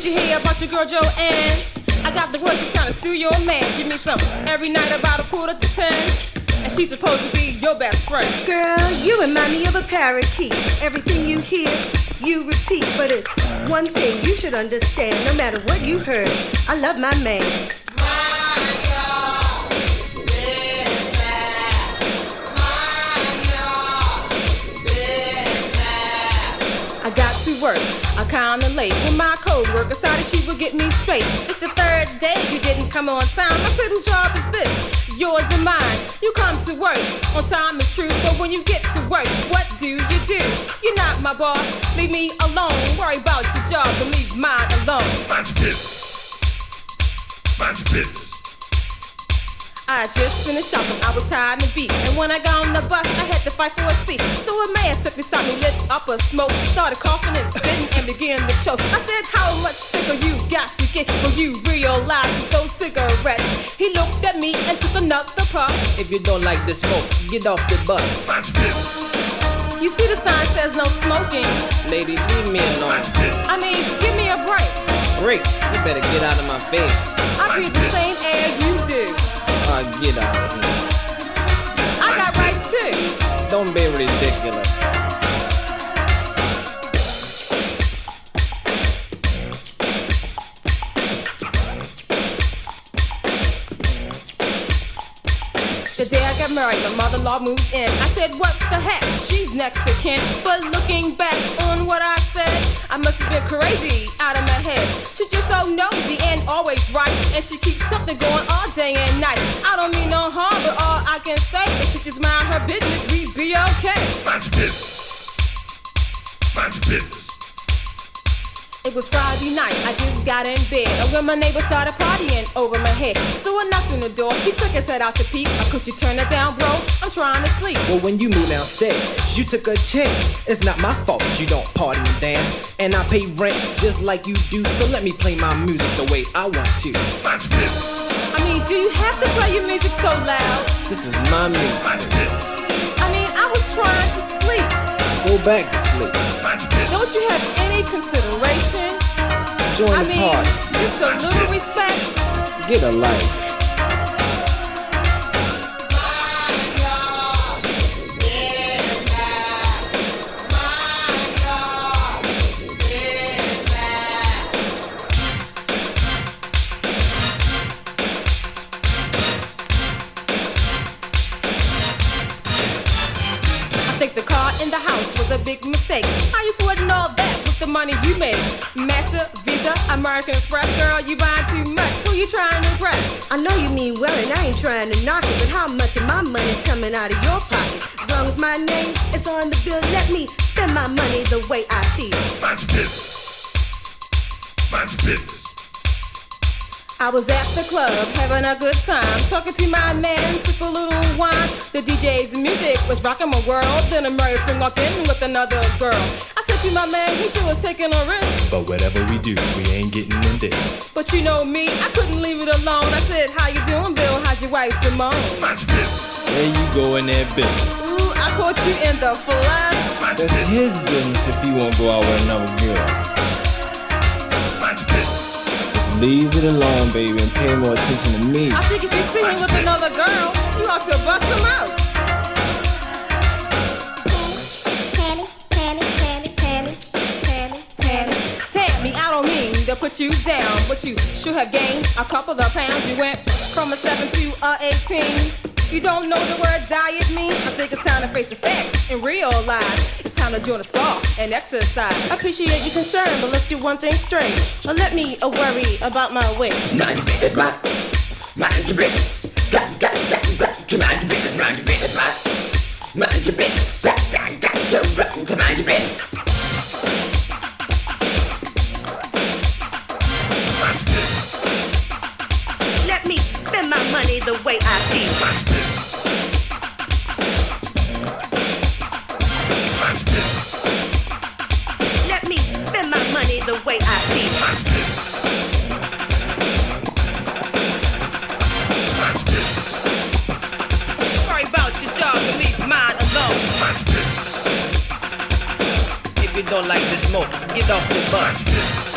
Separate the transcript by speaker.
Speaker 1: Did you hear about your girl Joanne? I got the word she's trying to sue your man. She meets him every night about 9:45. And she's supposed to be your best friend.
Speaker 2: Girl, you remind me of a parakeet. Everything you hear, you repeat. But it's one thing you should understand. No matter what you heard, I love my man.
Speaker 1: I got to work, I'm kinda late. When my co-worker decided she would get me straight. It's the third day you didn't come on time. I said, whose job is this? Yours and mine. You come to work, on time is true. But when you get to work, what do? You're not my boss, leave me alone. Worry about your job, but leave mine alone.
Speaker 3: Mind your business. Mind your business.
Speaker 1: I just finished shopping, I was tired and beat. And when I got on the bus, I had to fight for a seat. So a man sat beside me, lit up a smoke, started coughing and spitting and began to choke. I said, how much sicker you got to get when you realize it's those cigarettes? He looked at me and took another puff.
Speaker 4: If you don't like the smoke, get off the bus.
Speaker 3: Mind your business.
Speaker 1: You see the sign says no smoking.
Speaker 4: Lady, leave me alone.
Speaker 1: I mean, give me a break.
Speaker 4: Break, you better get out of my face.
Speaker 1: I breathe the same air you do.
Speaker 4: Get out of here.
Speaker 1: I got rights too.
Speaker 4: Don't be ridiculous.
Speaker 1: The day I got married, my mother-in-law moved in. I said, what the heck? She's next to kin. But looking back on what I said, I must have been crazy out of my head. She's just so nosy and always right. And she keeps something going all day and night. I don't mean no harm, but all I can say is she just mind her business, we'd be okay.
Speaker 3: Mind your business. Mind your business.
Speaker 1: It was Friday night, I just got in bed. And when my neighbor started partying over my head. So I knocked on the door, he took his head out to peep. Could you turn it down, bro? I'm trying to sleep.
Speaker 4: Well, when you move downstairs, you took a chance. It's not my fault you don't party and dance. And I pay rent just like you do. So let me play my music the way I want to.
Speaker 3: Mind your business.
Speaker 1: I mean, do you have to play your music so loud?
Speaker 4: This is my music.
Speaker 3: Mind your business.
Speaker 1: I mean, I was trying to sleep.
Speaker 4: Go back to sleep.
Speaker 3: Mind your business.
Speaker 1: Don't you have any consideration?
Speaker 4: Join
Speaker 1: I
Speaker 4: the
Speaker 1: mean,
Speaker 4: party.
Speaker 1: just a little respect.
Speaker 4: Get a life.
Speaker 1: I think the car in the house was a big mistake. How you affording all that with the money you made? Master, Visa, American Express, girl, you buying too much. Who you trying to impress?
Speaker 2: I know you mean well and I ain't trying to knock it, but how much of my money's coming out of your pocket? As long as my name is on the bill, let me spend my money the way I feel.
Speaker 3: Mind your business. Mind your business.
Speaker 1: I was at the club having a good time, talking to my man, sip a little wine. The DJ's music was rocking my world. Then a married friend walked in with another girl. I said to my man, he sure was taking a risk.
Speaker 5: But whatever we do, we ain't getting in this.
Speaker 1: But you know me, I couldn't leave it alone. I said, how you doing, Bill? How's your wife, Simone?
Speaker 3: Mind your business.
Speaker 5: There you go in that business.
Speaker 1: Ooh, I caught you in the flesh.
Speaker 3: Mind your
Speaker 5: That's
Speaker 3: business.
Speaker 5: his business if he won't go out with another girl.
Speaker 3: Mind your business.
Speaker 5: Just leave it alone, baby, and pay more attention to me.
Speaker 1: I think if you see him with another girl, you ought to bust him out. Tammy, I don't mean to put you down, but you should have gained a couple of pounds. You went from a 7 to a 18. You don't know the word diet means? I think it's time to face the facts and realize it's time to join a spa and exercise.
Speaker 6: I appreciate your concern, but let's do one thing straight. Or let me worry about my weight.
Speaker 7: Mind your business, mind your business. Got to mind your business, mind your business, mind your business. Got to mind your business.
Speaker 2: Let me spend my money the way I feel. Let me spend my money the way I feel.
Speaker 1: Sorry about your job, but leave mine alone.
Speaker 4: If you don't like the smoke, get off the bus.